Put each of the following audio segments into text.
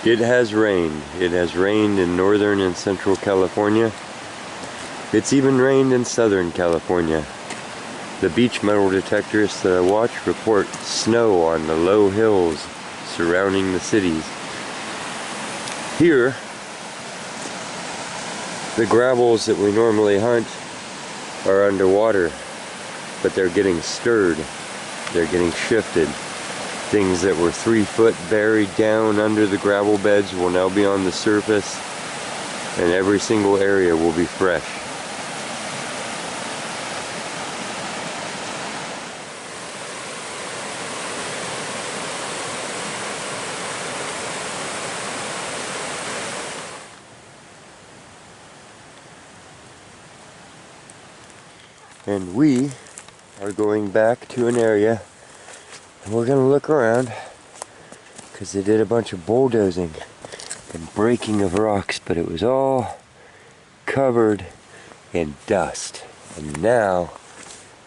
It has rained. It has rained in northern and central California. It's even rained in southern California. The beach metal detectors that I watch report snow on the low hills surrounding the cities. Here, the gravels that we normally hunt are underwater, but they're getting stirred. They're getting shifted. Things that were 3 foot buried down under the gravel beds will now be on the surface, and every single area will be fresh. And we are going back to an area, and we're going to look around because they did a bunch of bulldozing and breaking of rocks, but it was all covered in dust, and now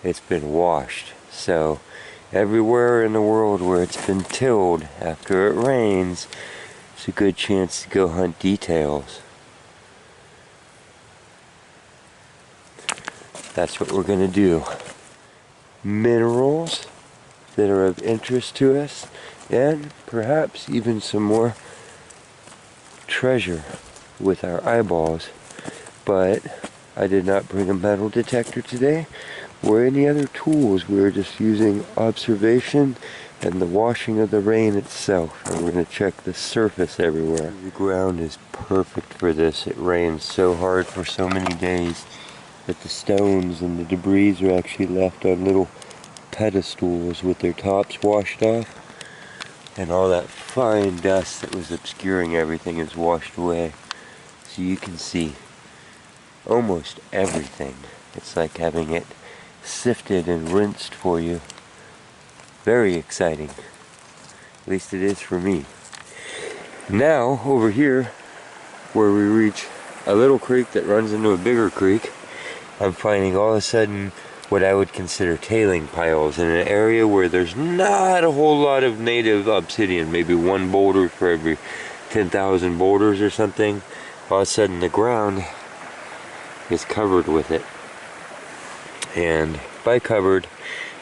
it's been washed. So everywhere in the world where it's been tilled after it rains, it's a good chance to go hunt details. That's what we're going to do. Minerals that are of interest to us, and perhaps even some more treasure with our eyeballs. But I did not bring a metal detector today or any other tools. We're just using observation and the washing of the rain itself. And we're going to check the surface everywhere. The ground is perfect for this. It rains so hard for so many days that the stones and the debris are actually left on little pedestals with their tops washed off, and all that fine dust that was obscuring everything is washed away, so you can see almost everything. It's like having it sifted and rinsed for you. Very exciting. At least it is for me. Now over here where we reach a little creek that runs into a bigger creek, I'm finding all of a sudden what I would consider tailing piles in an area where there's not a whole lot of native obsidian, maybe one boulder for every 10,000 boulders or something. All of a sudden the ground is covered with it. And by covered,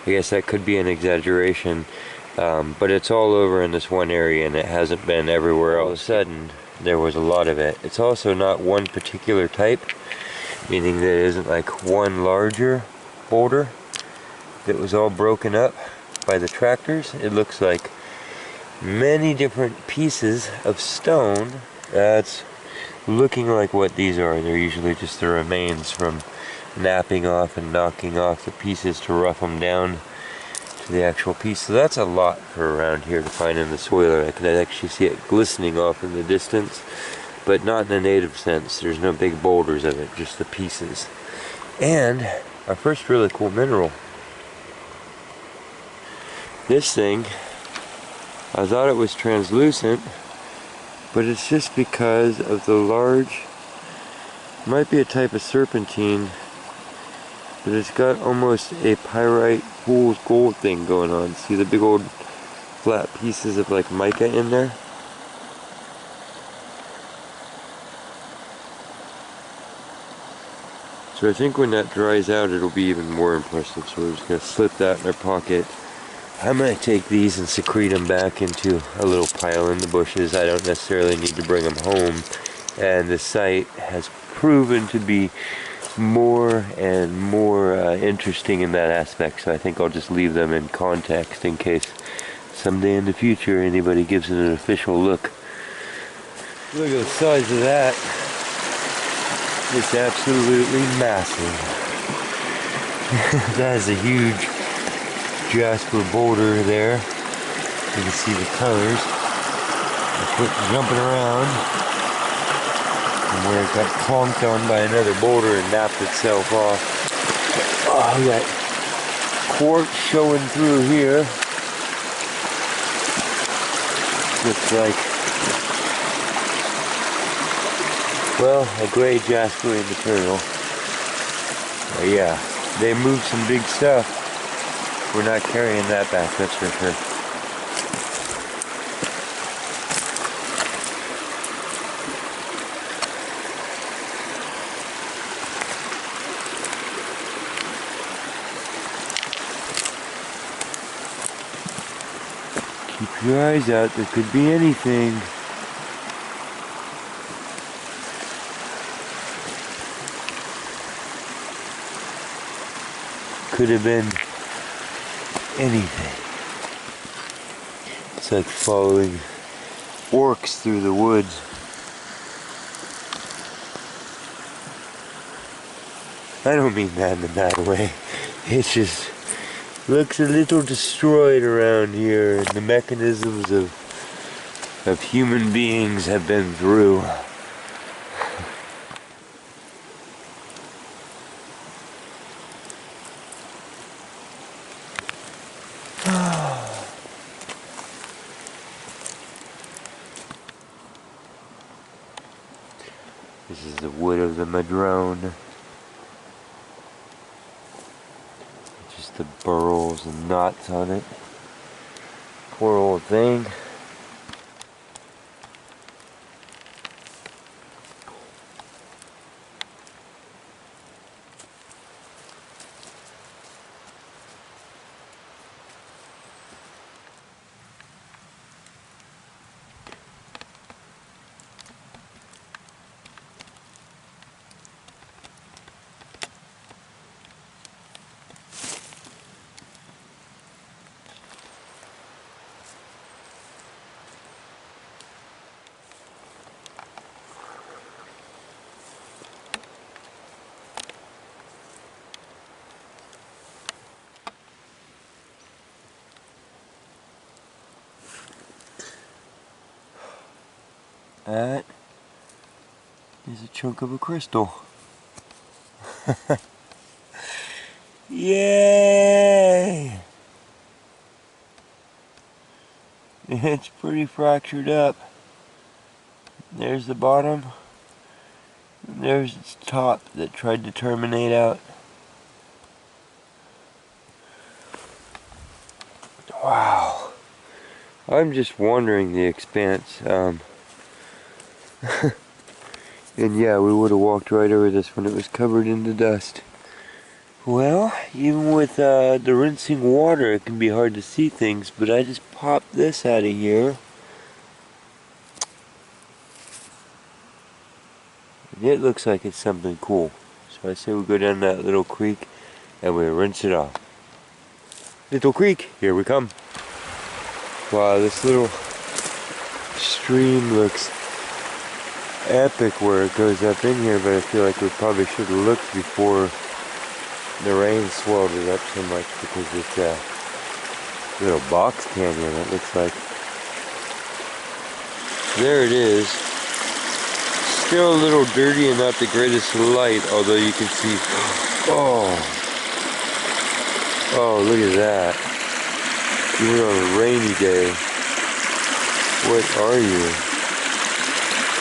I guess that could be an exaggeration, but it's all over in this one area and it hasn't been everywhere else. All of a sudden there was a lot of it. It's also not one particular type, meaning that it isn't like one larger boulder that was all broken up by the tractors. It looks like many different pieces of stone that's looking like what these are. They're usually just the remains from napping off and knocking off the pieces to rough them down to the actual piece. So that's a lot for around here to find in the soil. I can actually see it glistening off in the distance, but not in a native sense. There's no big boulders of it, just the pieces. And our first really cool mineral. This thing, I thought it was translucent, but it's just because of the large, might be a type of serpentine, but it's got almost a pyrite fool's gold thing going on. See the big old flat pieces of like mica in there? So I think when that dries out, it'll be even more impressive. So we're just going to slip that in our pocket. I'm going to take these and secrete them back into a little pile in the bushes. I don't necessarily need to bring them home. And the site has proven to be more and more interesting in that aspect. So I think I'll just leave them in context in case someday in the future anybody gives it an official look. Look at the size of that. It's absolutely massive. That is a huge jasper boulder there. You can see the colors. It's jumping around. And where it got clonked on by another boulder and napped itself off. Oh, we got quartz showing through here. Looks like, well, a gray jaspery material. But yeah, they moved some big stuff. We're not carrying that back, that's for sure. your eyes out. There could be anything. Could have been anything. It's like following orcs through the woods. I don't mean that in a bad way. It just looks a little destroyed around here, and the mechanisms of human beings have been through. This is the wood of the madrone. Just the burls and knots on it. Poor old thing. That is a chunk of a crystal. Yay! It's pretty fractured up. There's the bottom. And there's its top that tried to terminate out. Wow. I'm just wondering the expanse. And yeah, we would have walked right over this when it was covered in the dust. Well, even with the rinsing water, it can be hard to see things, but I just popped this out of here. And it looks like it's something cool. So I say we go down that little creek and we rinse it off. Little creek, here we come. Wow, this little stream looks epic where it goes up in here, but I feel like we probably should have looked before the rain swelled it up so much, because it's a little box canyon, it looks like. There it is. Still a little dirty and not the greatest light, although you can see, oh, look at that. Even on a rainy day. What are you?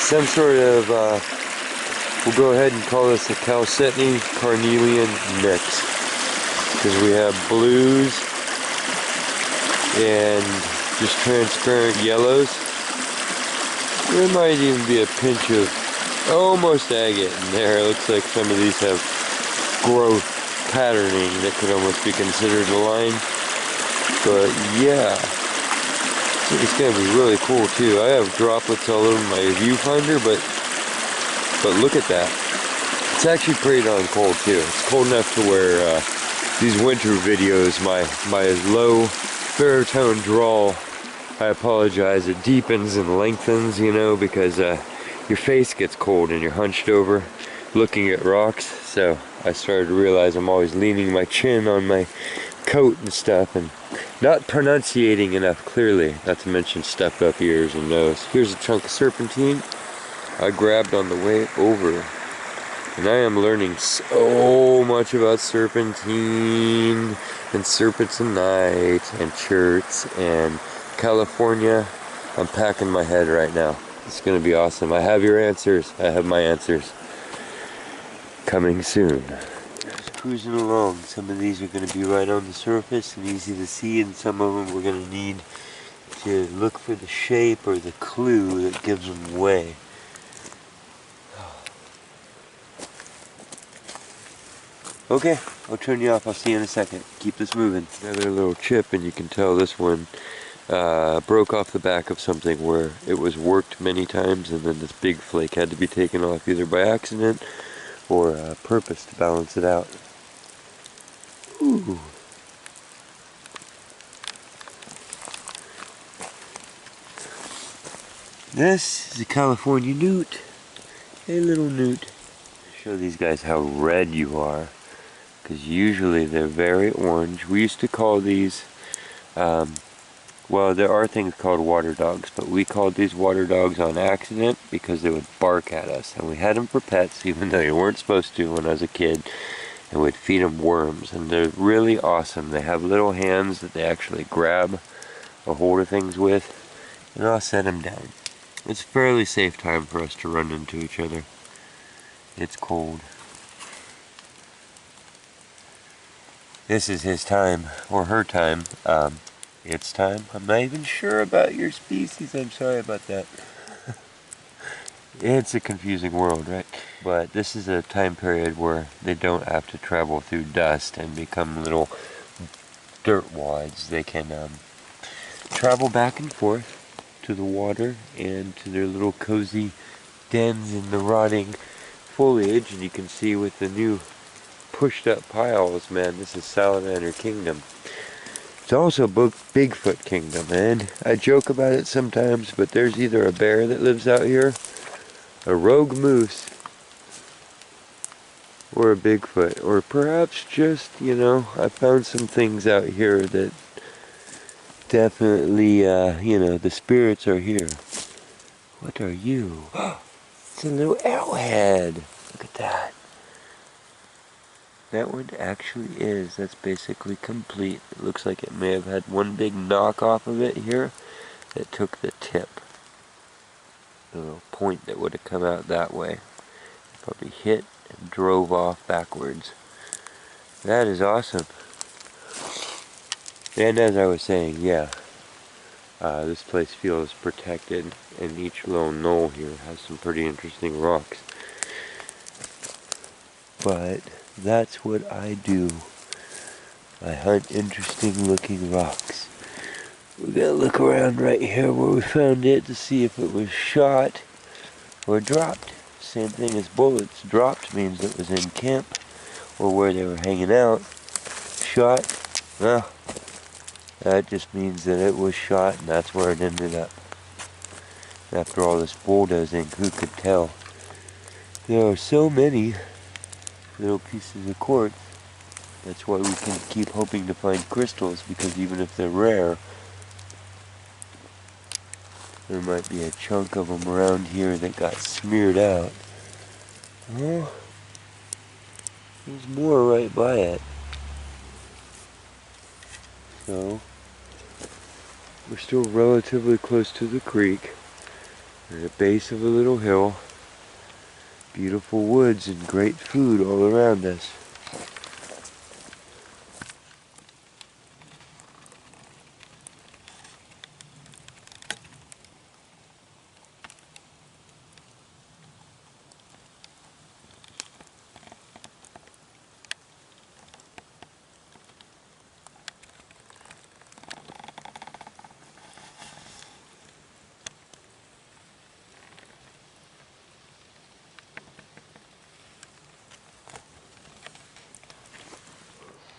Some sort of, we'll go ahead and call this a Chalcedony carnelian mix, because we have blues and just transparent yellows. There might even be a pinch of almost agate in there. It looks like some of these have growth patterning that could almost be considered a line. But yeah, I think it's going to be really cool too. I have droplets all over my viewfinder, but look at that. It's actually pretty darn cold too. It's cold enough to where these winter videos, my low baritone drawl, I apologize, it deepens and lengthens, you know, because your face gets cold and you're hunched over looking at rocks. So I started to realize I'm always leaning my chin on my coat and stuff and not pronunciating enough clearly, not to mention stuffed up ears and nose. Here's a chunk of serpentine I grabbed on the way over, and I am learning so much about serpentine and serpents and night and cherts and California. I'm packing my head right now. It's gonna be awesome. I have your answers. I have my answers coming soon. Just cruising along. Some of these are going to be right on the surface and easy to see, and some of them we're going to need to look for the shape or the clue that gives them away. Okay, I'll turn you off. I'll see you in a second. Keep this moving. Another little chip, and you can tell this one broke off the back of something where it was worked many times, and then this big flake had to be taken off either by accident or purpose to balance it out. Ooh. This is a California newt. Hey, little newt. Show these guys how red you are, because usually they're very orange. We used to call these, well, there are things called water dogs, but we called these water dogs on accident because they would bark at us, and we had them for pets even though you weren't supposed to when I was a kid, and we'd feed them worms, and they're really awesome. They have little hands that they actually grab a hold of things with, and I'll set them down. It's a fairly safe time for us to run into each other. It's cold. This is his time, or her time. It's time. I'm not even sure about your species. I'm sorry about that. It's a confusing world, right? But this is a time period where they don't have to travel through dust and become little dirt wads. They can travel back and forth to the water and to their little cozy dens in the rotting foliage, and you can see with the new pushed up piles, man, this is Salamander Kingdom. It's also Bigfoot Kingdom, and I joke about it sometimes, but there's either a bear that lives out here, a rogue moose, or a Bigfoot, or perhaps just, you know, I found some things out here that definitely, you know, the spirits are here. What are you? It's a little arrowhead. Look at that. That one actually is. That's basically complete. It looks like it may have had one big knock off of it here that took the tip. The little point that would have come out that way. Probably hit and drove off backwards. That is awesome. And as I was saying, yeah, this place feels protected, and each little knoll here has some pretty interesting rocks. But that's what I do. I hunt interesting looking rocks. We're gonna look around right here where we found it to see if it was shot or dropped. Same thing as bullets. Dropped means it was in camp or where they were hanging out. Shot, well, that just means that it was shot and that's where it ended up. After all this bulldozing, who could tell? There are so many little pieces of quartz. That's why we can keep hoping to find crystals, because even if they're rare, there might be a chunk of them around here that got smeared out. Well, there's more right by it. So, we're still relatively close to the creek. We're at the base of a little hill. Beautiful woods and great food all around us.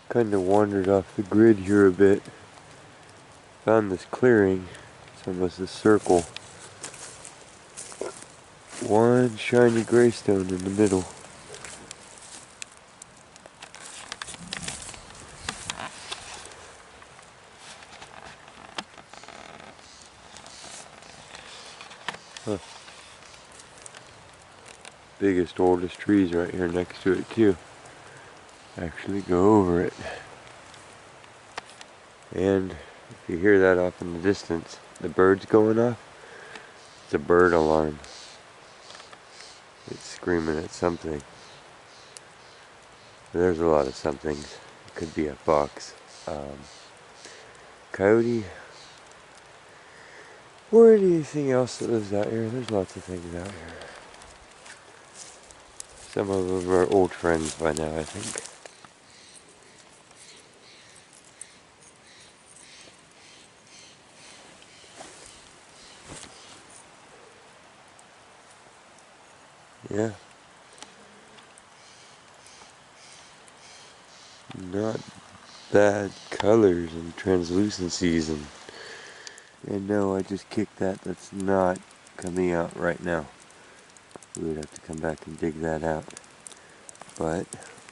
Kind of wandered off the grid here a bit. Found this clearing. It's almost a circle. One shiny graystone in the middle. Huh. Biggest, oldest trees right here next to it too. Actually go over it. And if you hear that off in the distance, the bird's going off, it's a bird alarm. It's screaming at something. There's a lot of somethings. It could be a fox, coyote, or anything else that lives out here. There's lots of things out here. Some of them are old friends by now, I think. Yeah. Not bad colors and translucencies and no, I just kicked that. That's not coming out right now. We would have to come back and dig that out. But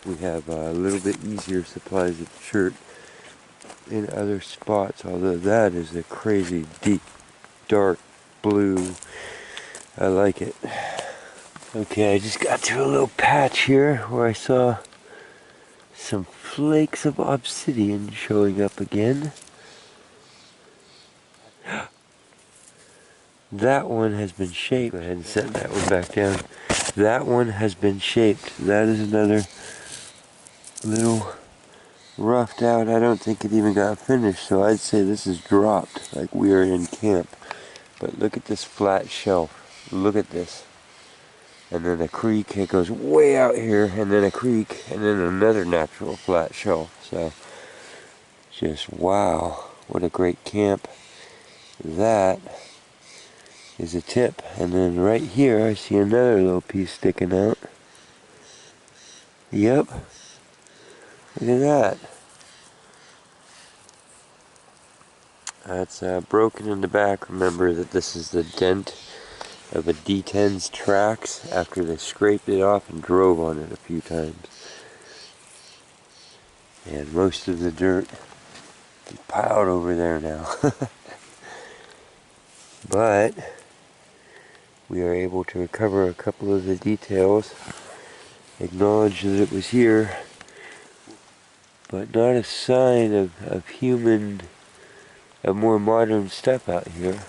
we have a little bit easier supplies of chert in other spots, although that is a crazy deep, dark blue. I like it. Okay, I just got to a little patch here where I saw some flakes of obsidian showing up again. That one has been shaped. Go ahead and set that one back down. That one has been shaped. That is another little roughed out. I don't think it even got finished, so I'd say this is dropped, like we are in camp. But look at this flat shelf. Look at this. And then a creek, it goes way out here, and then a creek, and then another natural flat shelf. So, just wow, what a great camp. That is a tip. And then right here, I see another little piece sticking out. Yep. Look at that. That's broken in the back. Remember that this is the dent of a D10's tracks after they scraped it off and drove on it a few times. And most of the dirt is piled over there now. But we are able to recover a couple of the details, acknowledge that it was here, but not a sign of human, of more modern stuff out here.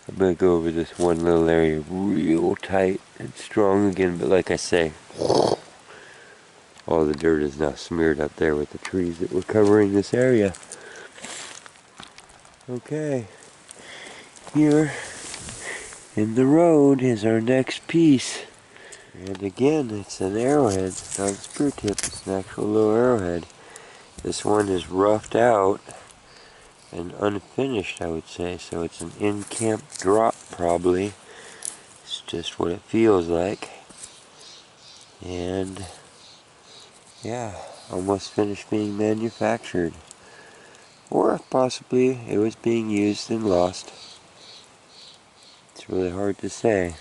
I'm going to go over this one little area real tight and strong again, but like I say, all the dirt is now smeared up there with the trees that were covering this area. Okay, here in the road is our next piece. And again, it's an arrowhead. It's not a spear tip, it's an actual little arrowhead. This one is roughed out and unfinished, I would say, so it's an in-camp drop probably. It's just what it feels like. And yeah, almost finished being manufactured. Or possibly it was being used and lost. It's really hard to say.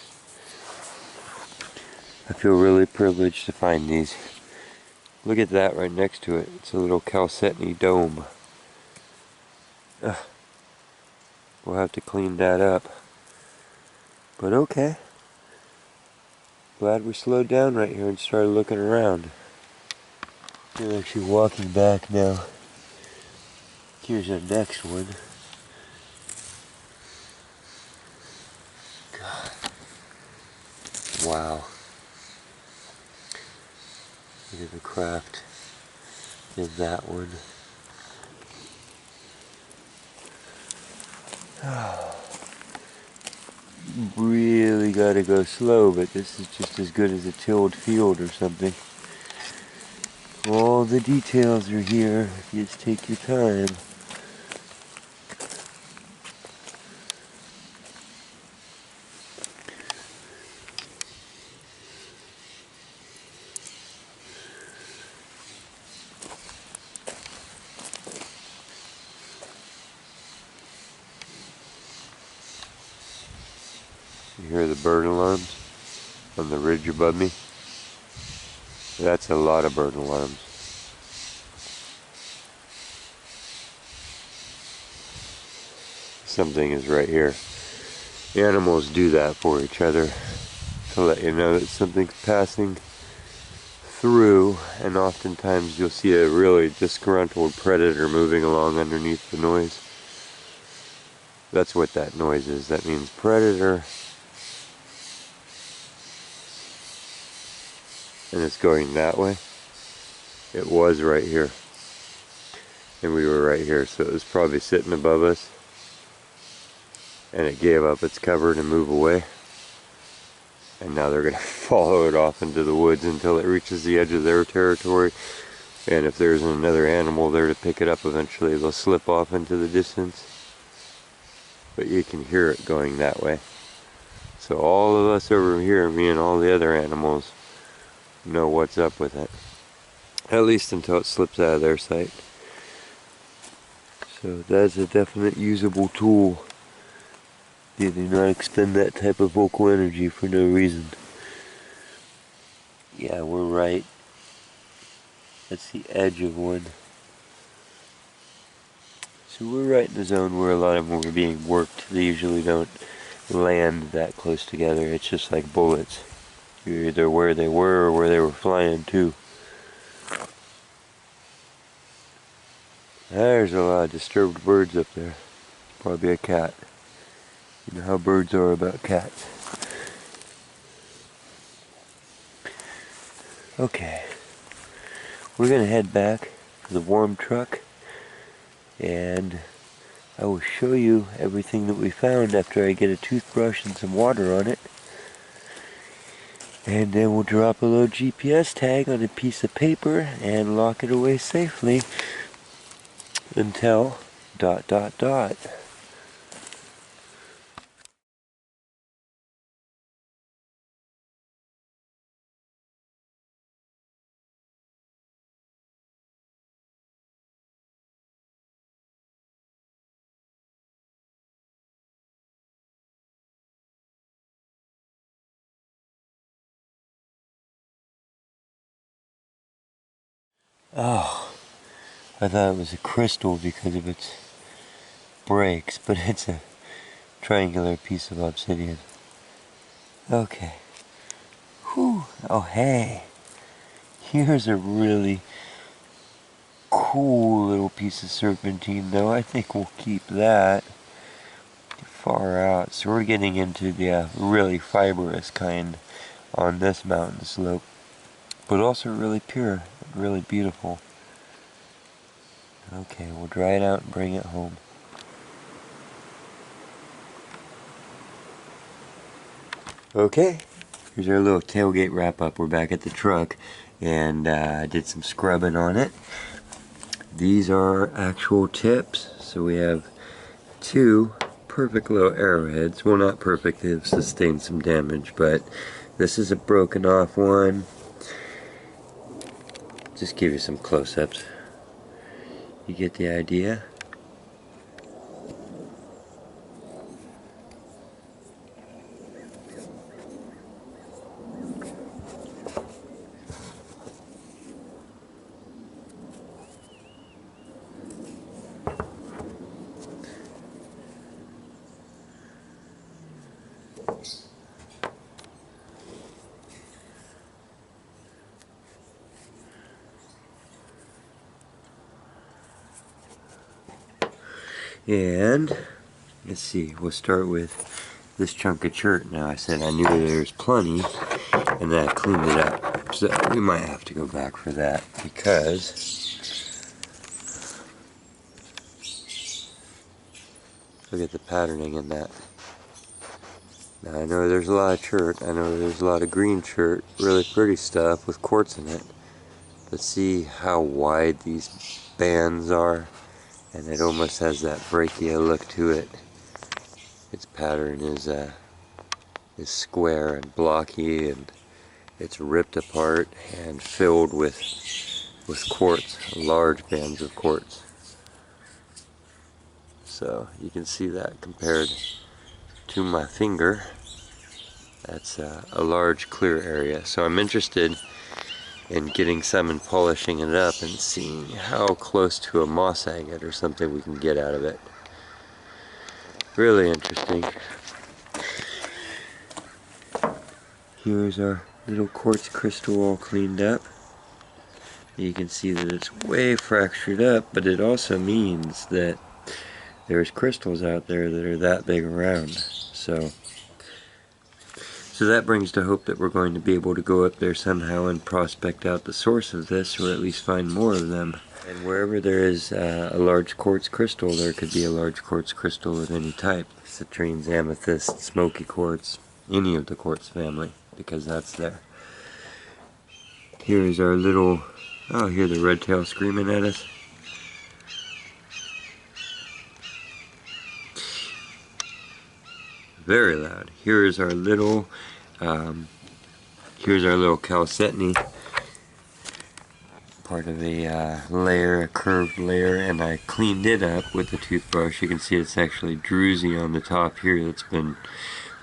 I feel really privileged to find these. Look at that right next to it. It's a little chalcedony dome. We'll have to clean that up. But okay. Glad we slowed down right here and started looking around. We're actually walking back now. Here's our next one. God. Wow. Look at the craft in that one. Really gotta go slow, but this is just as good as a tilled field or something. All the details are here if you just take your time. You hear the bird alarms on the ridge above me? That's a lot of bird alarms. Something is right here. Animals do that for each other to let you know that something's passing through, and oftentimes you'll see a really disgruntled predator moving along underneath the noise. That's what that noise is. That means predator. And it's going that way. It was right here. And we were right here, so it was probably sitting above us. And it gave up its cover to move away. And now they're going to follow it off into the woods until it reaches the edge of their territory. And if there's another animal there to pick it up, eventually they'll slip off into the distance. But you can hear it going that way. So all of us over here, me and all the other animals, know what's up with it. At least until it slips out of their sight. So that's a definite usable tool. You do not expend that type of vocal energy for no reason. Yeah, we're right. That's the edge of one. So we're right in the zone where a lot of them were being worked. They usually don't land that close together. It's just like bullets. You're either where they were or where they were flying to. There's a lot of disturbed birds up there. Probably a cat. You know how birds are about cats. Okay. We're gonna head back to the warm truck and I will show you everything that we found after I get a toothbrush and some water on it. And then we'll drop a little GPS tag on a piece of paper and lock it away safely until ... Oh, I thought it was a crystal because of its breaks, but it's a triangular piece of obsidian. Okay. Whew. Oh, hey. Here's a really cool little piece of serpentine, though. I think we'll keep that far out. So we're getting into the really fibrous kind on this mountain slope, but also really pure, really beautiful. Okay, we'll dry it out and bring it home. Okay, here's our little tailgate wrap up. We're back at the truck and I did some scrubbing on it. These are actual tips, so we have two perfect little arrowheads. Well, not perfect, they've sustained some damage, but this is a broken off one. Just give you some close-ups. You get the idea? And let's see, we'll start with this chunk of chert. Now I said I knew there was plenty and then I cleaned it up. So we might have to go back for that because look at the patterning in that. Now I know there's a lot of chert, I know there's a lot of green chert, really pretty stuff with quartz in it. But see how wide these bands are? And it almost has that brachia look to it. Its pattern is square and blocky, and it's ripped apart and filled with quartz, large bands of quartz. So you can see that compared to my finger. That's a large clear area. So I'm interested in getting some and polishing it up and seeing how close to a moss agate or something we can get out of it. Really interesting. Here's our little quartz crystal all cleaned up. You can see that it's way fractured up, but it also means that there's crystals out there that are that big around. So that brings to hope that we're going to be able to go up there somehow and prospect out the source of this, or at least find more of them. And wherever there is a large quartz crystal, there could be a large quartz crystal of any type. Citrines, amethyst, smoky quartz, any of the quartz family, because that's there. Here's our little, oh, hear the red tail screaming at us. very loud. Here's our little chalcedony, part of a layer, a curved layer, and I cleaned it up with a toothbrush. You can see it's actually druzy on the top here that's been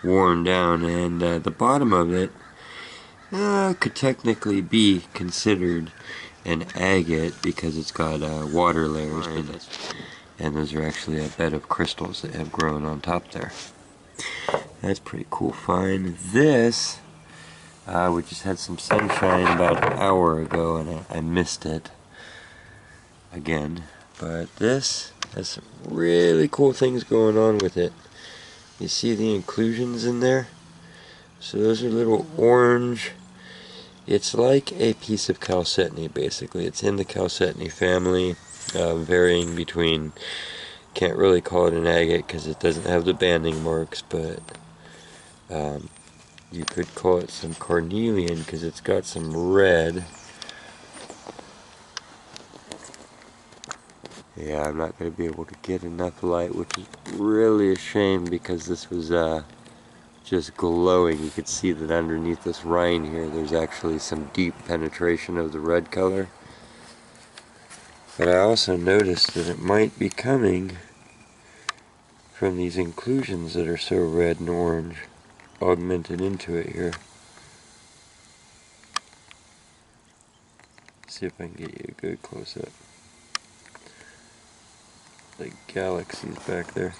worn down, and the bottom of it could technically be considered an agate because it's got water layers in it, and those are actually a bed of crystals that have grown on top there. That's pretty cool find. This we just had some sunshine about an hour ago, and I missed it again. But this has some really cool things going on with it. You see the inclusions in there? So those are little orange. It's like a piece of chalcedony, basically. It's in the chalcedony family, varying between, can't really call it an agate because it doesn't have the banding marks, but you could call it some carnelian because it's got some red. Yeah, I'm not going to be able to get enough light, which is really a shame because this was just glowing. You could see that underneath this rind here there's actually some deep penetration of the red color. But I also noticed that it might be coming from these inclusions that are so red and orange, augmented into it here. See if I can get you a good close-up. Like galaxies back there.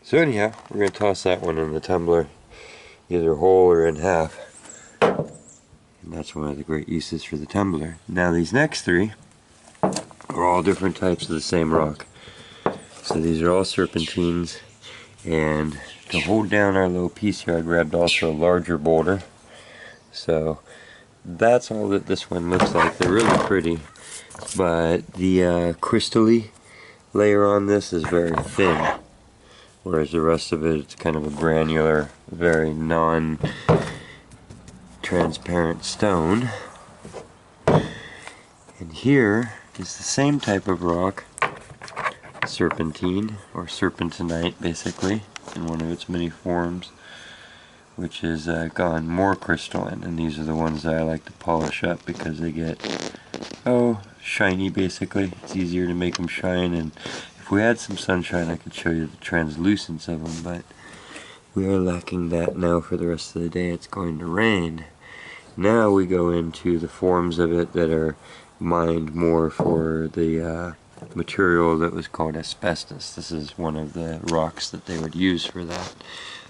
So anyhow, we're going to toss that one in the tumbler, either whole or in half. And that's one of the great uses for the tumbler. Now these next three are all different types of the same rock. So these are all serpentines, and to hold down our little piece here I grabbed also a larger boulder. So that's all that this one looks like. They're really pretty, but the crystal-y layer on this is very thin, whereas the rest of it's kind of a granular, very non-transparent stone. And here is the same type of rock, serpentine, or serpentinite basically, in one of its many forms, which has gone more crystalline, and these are the ones that I like to polish up because they get, shiny basically. It's easier to make them shine, and if we had some sunshine I could show you the translucence of them, but we are lacking that now for the rest of the day. It's going to rain. Now we go into the forms of it that are mined more for the material that was called asbestos. This is one of the rocks that they would use for that.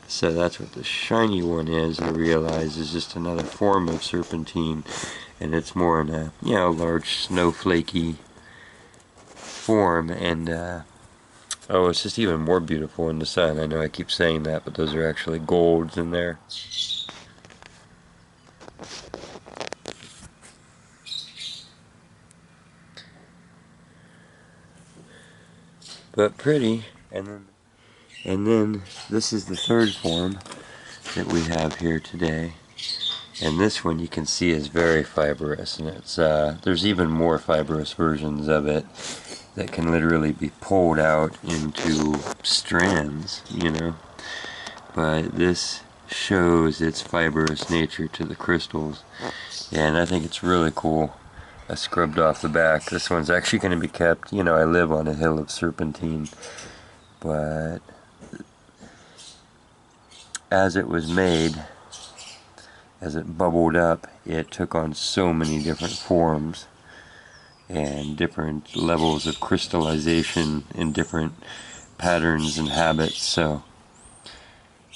So that's what the shiny one is, I realize, is just another form of serpentine, and it's more in a, large snowflakey form, and it's just even more beautiful in the sun. I know I keep saying that, but those are actually golds in there. But pretty. And then this is the third form that we have here today, and this one you can see is very fibrous, and it's there's even more fibrous versions of it that can literally be pulled out into strands, but this shows its fibrous nature to the crystals, and I think it's really cool. I scrubbed off the back. This one's actually going to be kept. I live on a hill of serpentine, but as it was made, as it bubbled up, it took on so many different forms and different levels of crystallization in different patterns and habits, so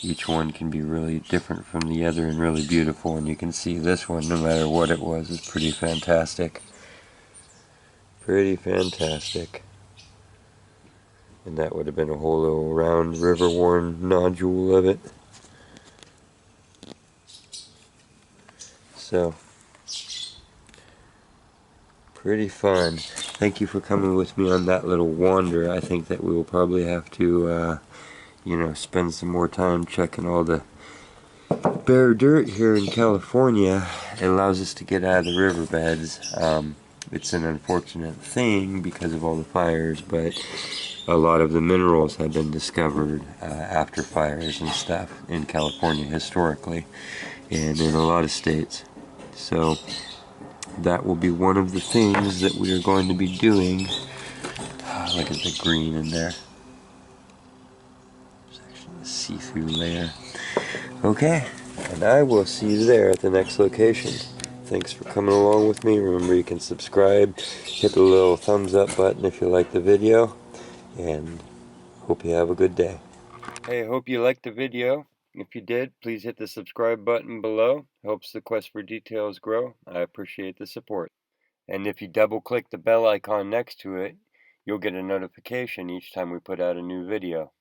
each one can be really different from the other and really beautiful. And you can see this one, no matter what it was, is pretty fantastic. Pretty fantastic. And that would have been a whole little round river-worn nodule of it. So, pretty fun. Thank you for coming with me on that little wander. I think that we will probably have to spend some more time checking all the bare dirt here in California. It allows us to get out of the riverbeds. It's an unfortunate thing because of all the fires, but a lot of the minerals have been discovered after fires and stuff in California historically, and in a lot of states. So that will be one of the things that we are going to be doing. Look at the green in there. There's actually a see-through layer. Okay, and I will see you there at the next location. Thanks for coming along with me. Remember, you can subscribe, hit the little thumbs up button if you like the video, and hope you have a good day. Hey, I hope you liked the video. If you did, please hit the subscribe button below. Helps the quest for details grow. I appreciate the support. And if you double click the bell icon next to it, you'll get a notification each time we put out a new video.